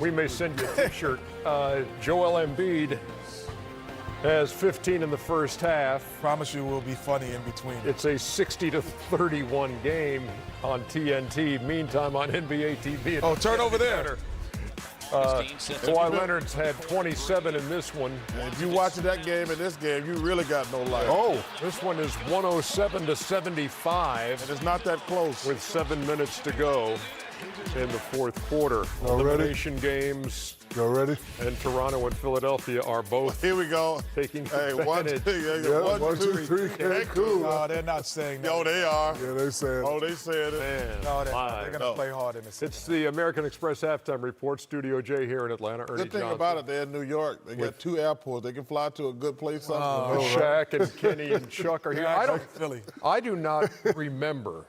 We may send you a T-shirt. Joel Embiid has 15 in the first half. Promise you we'll be funny in between. It's a 60-31 game on TNT. Meantime, on NBA TV. Oh, turn over there. Kawhi Leonard's had 27 in this one. And if you watching that game and this game, you really got no life. Oh, this one is 107-75. And it's not that close. With 7 minutes to go in the fourth quarter. All Elimination games. Y'all ready? And Toronto and Philadelphia are both here we go taking one, advantage. one, two, three. Cool. No, they're not saying that. Yo, they are. Yeah, they said. Oh, they said it. Man, No, they're going to play hard in the second. It's the American Express halftime report. Studio J here in Atlanta. Ernie Good thing Johnson. about it, they're in New York. They got 2 airports. They can fly to a good place. Shaq and Kenny and Chuck are here. Philly. I do not remember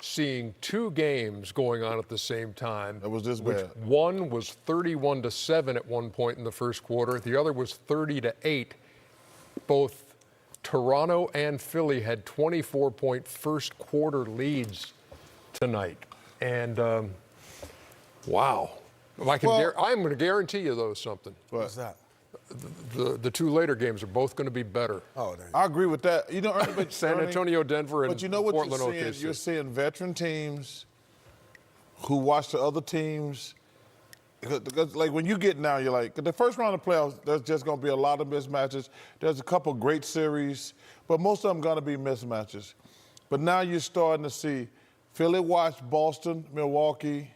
seeing 2 games going on at the same time. It was this bad. One was 31-7 at one point in the first quarter. The other was 30-8. Both Toronto and Philly had 24-point first quarter leads tonight. And wow. I'm going to guarantee you, though, something. What's that? The 2 later games are both going to be better. Oh, I agree with that. You know, Ernie, but San Antonio, Denver, and but you know what Portland, you're seeing? OKC. You're seeing veteran teams who watch the other teams. Because, like, when you get now, you're like, the first round of playoffs, there's just going to be a lot of mismatches. There's a couple great series, but most of them going to be mismatches. But now you're starting to see Philly watch Boston, Milwaukee,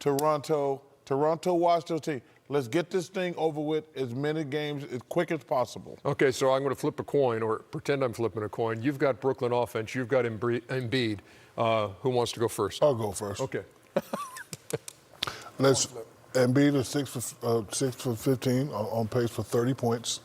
Toronto. Toronto watch those teams. Let's get this thing over with, as many games as quick as possible. Okay, so I'm going to flip a coin, or pretend I'm flipping a coin. You've got Brooklyn offense. You've got Embiid. Who wants to go first? I'll go first. Okay. Embiid is 6 for 15, on pace for 30 points,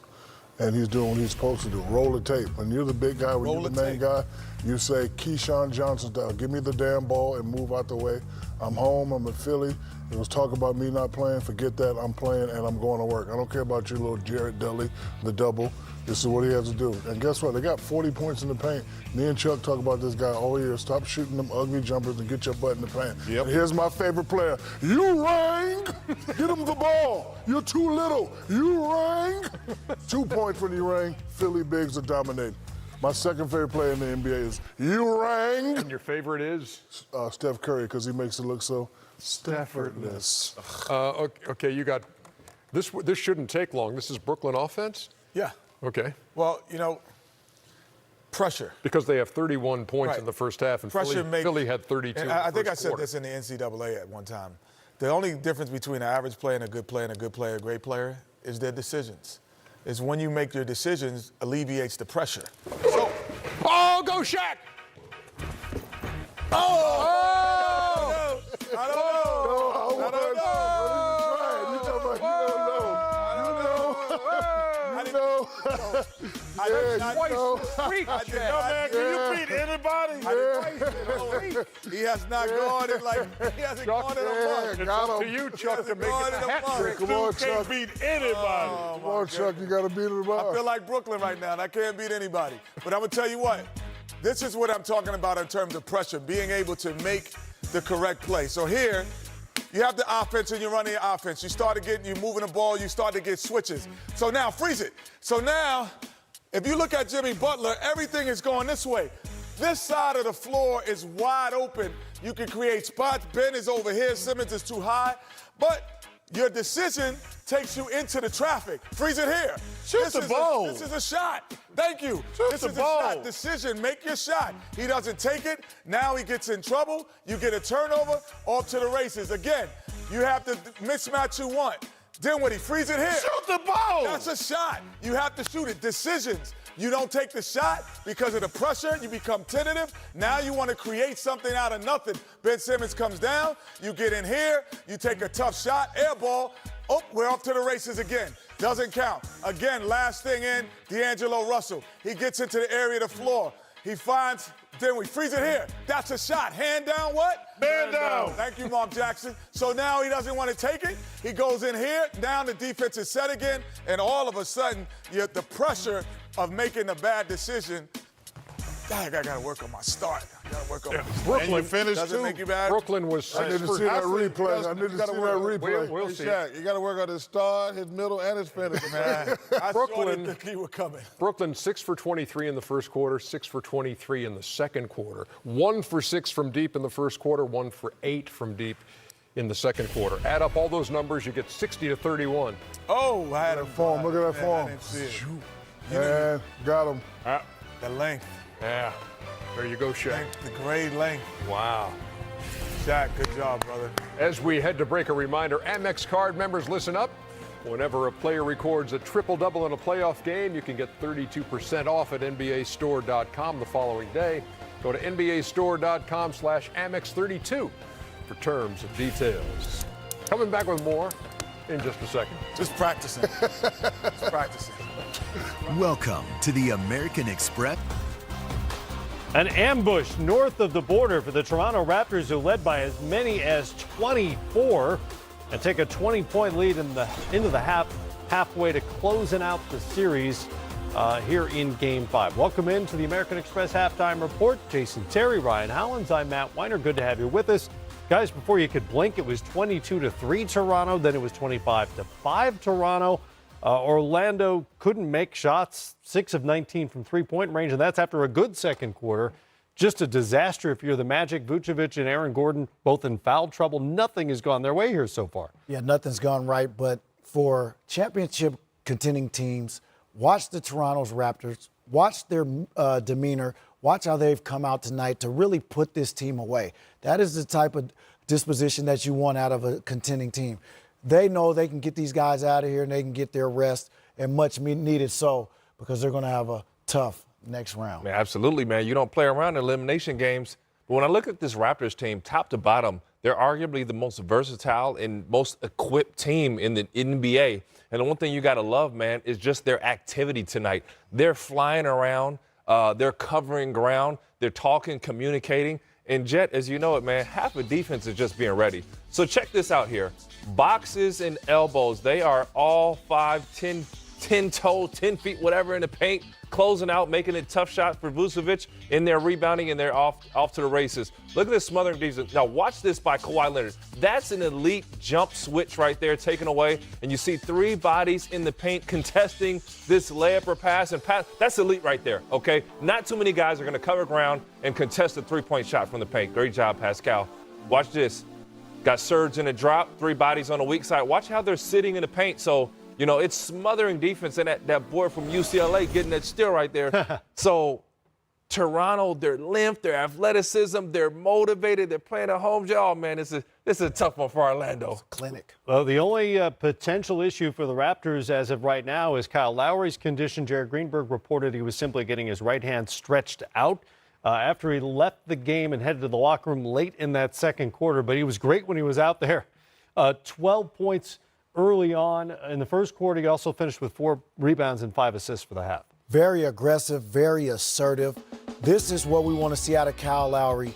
and he's doing what he's supposed to do. Roll the tape. When you're the big guy, when you're the main guy, you say, Keyshawn Johnson down. Give me the damn ball and move out the way. I'm home. I'm in Philly. It was talk about me not playing. Forget that. I'm playing, and I'm going to work. I don't care about you, little Jared Dudley, the double. This is what he has to do. And guess what? They got 40 points in the paint. Me and Chuck talk about this guy all year. Stop shooting them ugly jumpers and get your butt in the paint. Yep. And here's my favorite player. You rang. Get him the ball. You're too little. You rang. 2 points when you rang. Philly Bigs are dominating. My second favorite player in the NBA is you rang. And your favorite is? Steph Curry, because he makes it look so effortless. Okay, you got this. This shouldn't take long. This is Brooklyn offense? Yeah. Okay. Well, you know, pressure. Because they have 31 points Right. in the first half, and Pressure Philly had 32 And in the I think I first said quarter. this in the NCAA at one time. The only difference between an average player and a good player and a good player, a great player, is their decisions. It's when you make your decisions, alleviates the pressure. So, go Shaq! I don't know. Can you beat anybody? He has not gone in he hasn't gone in a month. It's up to you, Chuck, to make it a hat trick. Come on, Can't Chuck. beat anybody. Come on, Chuck. You got to beat him I up. feel like Brooklyn right now, and I can't beat anybody. But I'm going to tell you what. This is what I'm talking about in terms of pressure, being able to make the correct play. So here, you have the offense and you're running your offense. You're moving the ball, you start to get switches. So now, freeze it. So now, if you look at Jimmy Butler, everything is going this way. This side of the floor is wide open. You can create spots. Ben is over here. Simmons is too high. But your decision takes you into the traffic. Freeze it here. Shoot the ball. This is a shot. Thank you. Shoot this the is ball. a shot. Decision. Make your shot. He doesn't take it. Now he gets in trouble. You get a turnover. Off to the races. Again, you have the mismatch you want. Dinwiddie, freeze it here. Shoot the ball. That's a shot. You have to shoot it. Decisions. You don't take the shot because of the pressure. You become tentative. Now you want to create something out of nothing. Ben Simmons comes down. You get in here. You take a tough shot. Air ball. Oh, we're off to the races again. Doesn't count. Again, last thing in, D'Angelo Russell. He gets into the area of the floor. He finds Dinwiddie. Freeze it here. That's a shot. Hand down what? Man down. Thank you, Mark Jackson. So now he doesn't want to take it. He goes in here. Now the defense is set again. And all of a sudden, the pressure of making a bad decision. God, I got to work on my start. Gotta work on it. And you finished Doesn't too. make you bad. Brooklyn was I 6 need to for see that replay. I need to see that replay. We'll Hey, see. Shaq, you got to work on his start, his middle, and his finish, man. I Brooklyn- sure didn't think he was coming. Brooklyn 6 for 23 in the first quarter, 6 for 23 in the second quarter. 1 for 6 from deep in the first quarter, 1 for 8 from deep in the second quarter. Add up all those numbers, you get 60 to 31. Oh, I had him. Form, look at that Man, I form. didn't see it. And got him. The length, Yeah, there you go, Shaq. the grade length. Wow. Shaq, good job, brother. As we head to break, a reminder, Amex card members, listen up. Whenever a player records a triple-double in a playoff game, you can get 32% off at NBAstore.com the following day. Go to NBAstore.com/Amex32 for terms and details. Coming back with more in just a second. Just practicing. Just practicing. Welcome to the American Express. An ambush north of the border for the Toronto Raptors, who led by as many as 24 and take a 20-point lead into the halfway to closing out the series here in Game 5. Welcome into the American Express Halftime Report. Jason Terry, Ryan Howlands, I'm Matt Weiner. Good to have you with us. Guys, before you could blink, it was 22-3 Toronto, then it was 25-5 Toronto. Orlando couldn't make shots, 6 of 19 from three-point range, and that's after a good second quarter. Just a disaster if you're the Magic. Vucevic and Aaron Gordon both in foul trouble. Nothing has gone their way here so far. Yeah, nothing's gone right, but for championship contending teams, watch the Toronto Raptors, watch their demeanor, watch how they've come out tonight to really put this team away. That is the type of disposition that you want out of a contending team. They know they can get these guys out of here and they can get their rest, and much needed so, because they're going to have a tough next round. Man, absolutely, man. You don't play around in elimination games. But when I look at this Raptors team, top to bottom, they're arguably the most versatile and most equipped team in the NBA. And the one thing you got to love, man, is just their activity tonight. They're flying around. They're covering ground. They're talking, communicating. And, Jet, as you know it, man, half of defense is just being ready. So check this out here. Boxes and elbows, they are all 5, 10 toes, 10 feet, whatever in the paint, closing out, making it tough shot for Vucevic, and they're rebounding, and they're off to the races. Look at this smothering defense. Now watch this by Kawhi Leonard. That's an elite jump switch right there taken away, and you see 3 bodies in the paint contesting this layup or pass and pass. That's elite right there, okay? Not too many guys are going to cover ground and contest a three-point shot from the paint. Great job, Pascal. Watch this. Got Serge in a drop, 3 bodies on the weak side. Watch how they're sitting in the paint. So, you know, it's smothering defense, and that boy from UCLA getting that steal right there. So, Toronto, their length, their athleticism, they're motivated, they're playing at home. Oh, man, this is a tough one for Orlando. Clinic. Well, the only potential issue for the Raptors as of right now is Kyle Lowry's condition. Jared Greenberg reported he was simply getting his right hand stretched out after he left the game and headed to the locker room late in that second quarter. But he was great when he was out there. 12 points early on in the first quarter. He also finished with 4 rebounds and 5 assists for the half. Very aggressive, very assertive. This is what we want to see out of Kyle Lowry.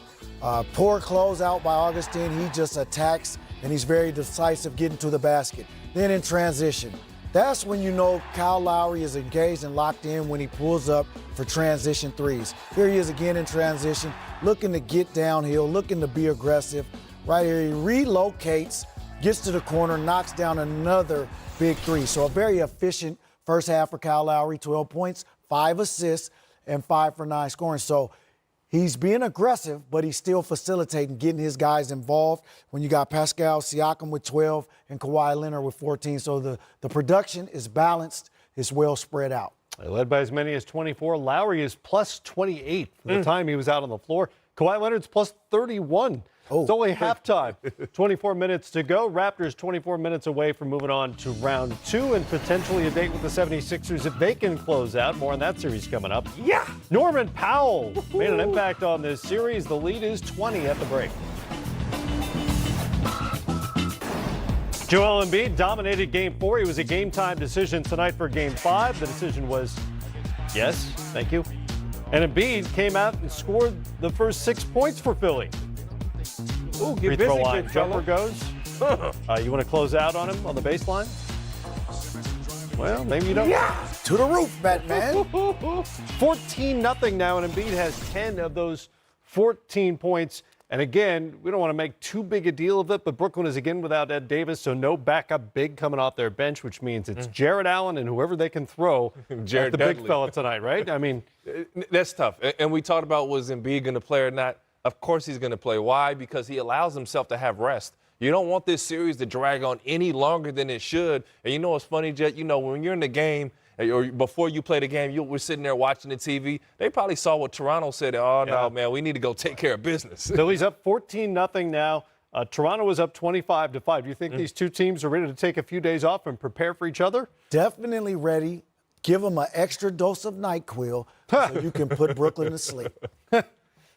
Poor closeout by Augustine. He just attacks, and he's very decisive getting to the basket. Then in transition, that's when you know Kyle Lowry is engaged and locked in, when he pulls up for transition threes. Here he is again in transition, looking to get downhill, looking to be aggressive. Right here, he relocates, gets to the corner, knocks down another big 3. So a very efficient first half for Kyle Lowry, 12 points, 5 assists, and 5 for 9 scoring. So he's being aggressive, but he's still facilitating, getting his guys involved. When you got Pascal Siakam with 12 and Kawhi Leonard with 14. So the production is balanced, it's well spread out. They led by as many as 24. Lowry is plus 28 for the time he was out on the floor. Kawhi Leonard's plus 31. It's only halftime. 24 minutes to go. Raptors 24 minutes away from moving on to round 2 and potentially a date with the 76ers if they can close out. More on that series coming up. Yeah! Norman Powell made an impact on this series. The lead is 20 at the break. Joel Embiid dominated Game 4. He was a game-time decision tonight for Game 5. The decision was yes, thank you. And Embiid came out and scored the first 6 points for Philly. Ooh, Free get throw busy, line big jumper fella. goes. You want to close out on him on the baseline? Well, maybe you don't. Yeah, to the roof, Batman. 14-0 now, and Embiid has 10 of those 14 points. And again, we don't want to make too big a deal of it, but Brooklyn is again without Ed Davis, so no backup big coming off their bench, which means it's Jared Allen and whoever they can throw Jared at the Dudley. big fella tonight, right? I mean, that's tough. And we talked about, was Embiid going to play or not? Of course he's going to play. Why? Because he allows himself to have rest. You don't want this series to drag on any longer than it should. And you know what's funny, Jet? You know, when you're in the game, or before you play the game, we're sitting there watching the TV. They probably saw what Toronto said. Oh, no, man, we need to go take care of business. Philly's up 14-0 now. Toronto was up 25-5. Do you think these two teams are ready to take a few days off and prepare for each other? Definitely ready. Give them an extra dose of NyQuil so you can put Brooklyn to sleep. A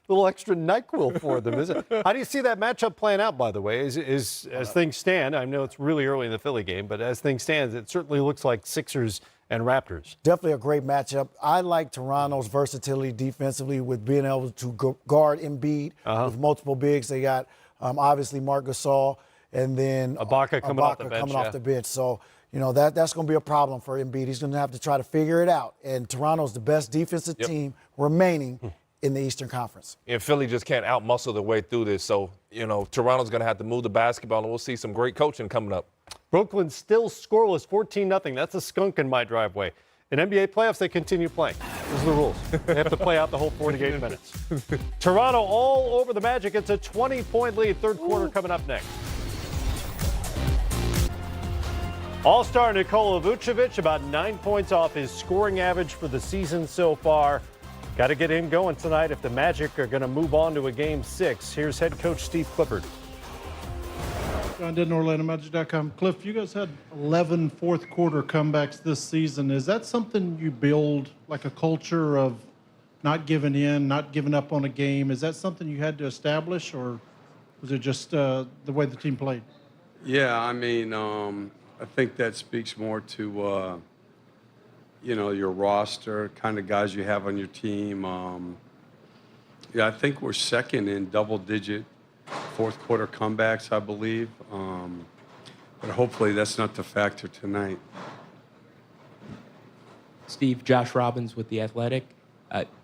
little extra NyQuil for them, is it? How do you see that matchup playing out, by the way? As things stand, I know it's really early in the Philly game, but as things stand, it certainly looks like Sixers and Raptors. Definitely a great matchup. I like Toronto's versatility defensively with being able to guard Embiid with multiple bigs. They got obviously Marc Gasol and then Ibaka coming off the bench. So, you know, that's going to be a problem for Embiid. He's going to have to try to figure it out. And Toronto's the best defensive team remaining in the Eastern Conference. And Philly just can't outmuscle their way through this. So, you know, Toronto's going to have to move the basketball, and we'll see some great coaching coming up. Brooklyn still scoreless, 14-0. That's a skunk in my driveway. In NBA playoffs, they continue playing. Those are the rules. They have to play out the whole 48 minutes. Toronto all over the Magic. It's a 20-point lead. Third quarter coming up next. All-star Nikola Vucevic about 9 points off his scoring average for the season so far. Got to get him going tonight if the Magic are going to move on to a Game 6. Here's head coach Steve Clifford. John Denton, OrlandoMagic.com. Cliff, you guys had 11 fourth-quarter comebacks this season. Is that something you build, like a culture of not giving in, not giving up on a game? Is that something you had to establish, or was it just the way the team played? Yeah, I mean, I think that speaks more to, you know, your roster, kind of guys you have on your team. Yeah, I think we're second in double-digit fourth-quarter comebacks, I believe. But hopefully that's not the factor tonight. Steve, Josh Robbins with The Athletic.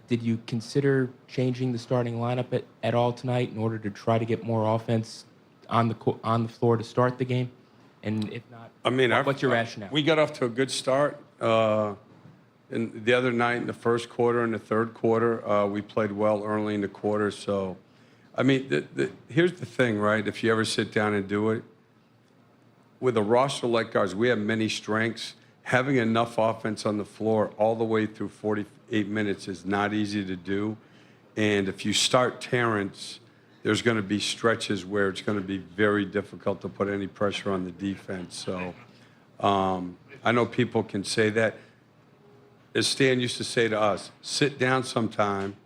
Did you consider changing the starting lineup at all tonight in order to try to get more offense on the floor to start the game? And if not, I mean, what's your rationale? We got off to a good start. And the other night in the first quarter and the third quarter, we played well early in the quarter. So, I mean, here's the thing, right? If you ever sit down and do it, with a roster like ours, we have many strengths. Having enough offense on the floor all the way through 48 minutes is not easy to do. And if you start Terrence, there's going to be stretches where it's going to be very difficult to put any pressure on the defense. So I know people can say that. As Stan used to say to us, sit down sometime,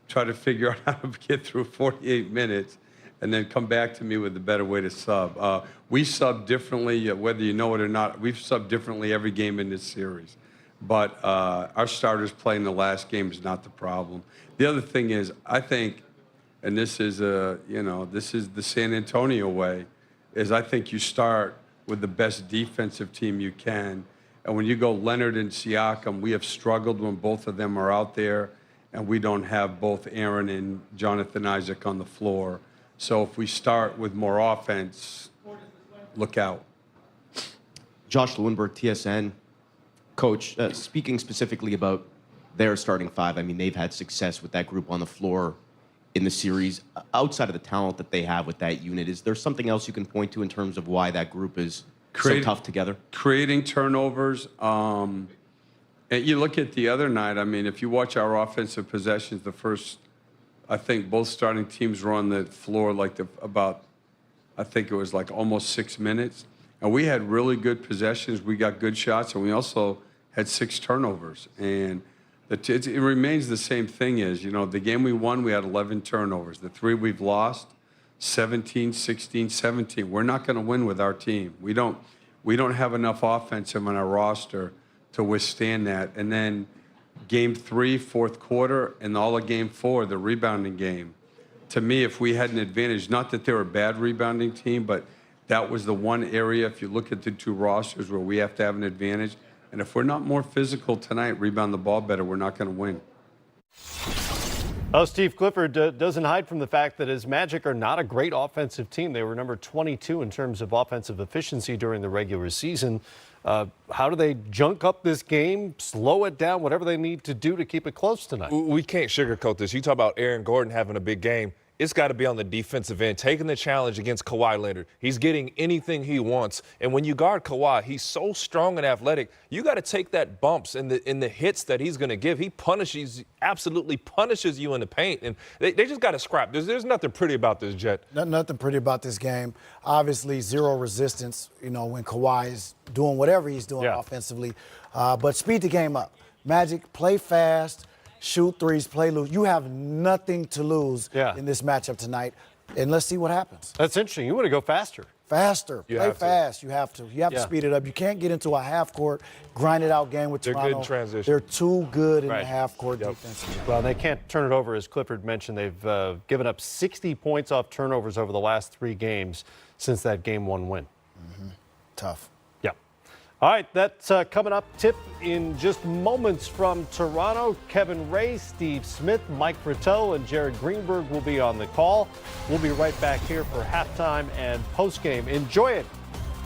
try to figure out how to get through 48 minutes, and then come back to me with a better way to sub. We sub differently, whether you know it or not. We've subbed differently every game in this series. But our starters playing the last game is not the problem. The other thing is, I think, and this is, this is the San Antonio way, is I think you start with the best defensive team you can. And when you go Leonard and Siakam, we have struggled when both of them are out there, and we don't have both Aaron and Jonathan Isaac on the floor. So if we start with more offense, look out. Josh Lewinberg, TSN. Coach, speaking specifically about their starting five, I mean, they've had success with that group on the floor in the series. Outside of the talent that they have with that unit, is there something else you can point to in terms of why that group is so tough together? Creating turnovers. And you look at the other night, I mean, if you watch our offensive possessions, the first, I think both starting teams were on the floor like I think it was like almost 6 minutes. And we had really good possessions. We got good shots, and we also had 6 turnovers. And it remains the same thing as, the game we won, we had 11 turnovers. The 3 we've lost, 17, 16, 17. We're not going to win with our team. We don't have enough offensive on our roster to withstand that. And then game 3, fourth quarter, and all of game 4, the rebounding game. To me, if we had an advantage, not that they're a bad rebounding team, but that was the one area, if you look at the 2 rosters, where we have to have an advantage. And if we're not more physical tonight, rebound the ball better, we're not going to win. Oh, Steve Clifford doesn't hide from the fact that his Magic are not a great offensive team. They were number 22 in terms of offensive efficiency during the regular season. How do they junk up this game, slow it down, whatever they need to do to keep it close tonight? We can't sugarcoat this. You talk about Aaron Gordon having a big game. It's got to be on the defensive end, taking the challenge against Kawhi Leonard. He's getting anything he wants. And when you guard Kawhi, he's so strong and athletic. You got to take that bumps and the hits that he's going to give. He absolutely punishes you in the paint. And they just got to scrap. There's nothing pretty about this, Jet. Nothing pretty about this game. Obviously, zero resistance, when Kawhi is doing whatever he's doing offensively. But speed the game up. Magic, play fast. Shoot threes, play loose. You have nothing to lose in this matchup tonight, and let's see what happens. That's interesting. You want to go faster. Faster. Play fast. You have to. You have to speed it up. You can't get into a half-court, grind-it-out game with Toronto. They're good in transition. They're too good in the half-court defense. Well, they can't turn it over, as Clifford mentioned. They've given up 60 points off turnovers over the last 3 games since that Game 1 win. Tough. Yeah. All right, that's coming up. Tip in just moments from Toronto. Kevin Ray, Steve Smith, Mike Fratello, and Jared Greenberg will be on the call. We'll be right back here for halftime and postgame. Enjoy it.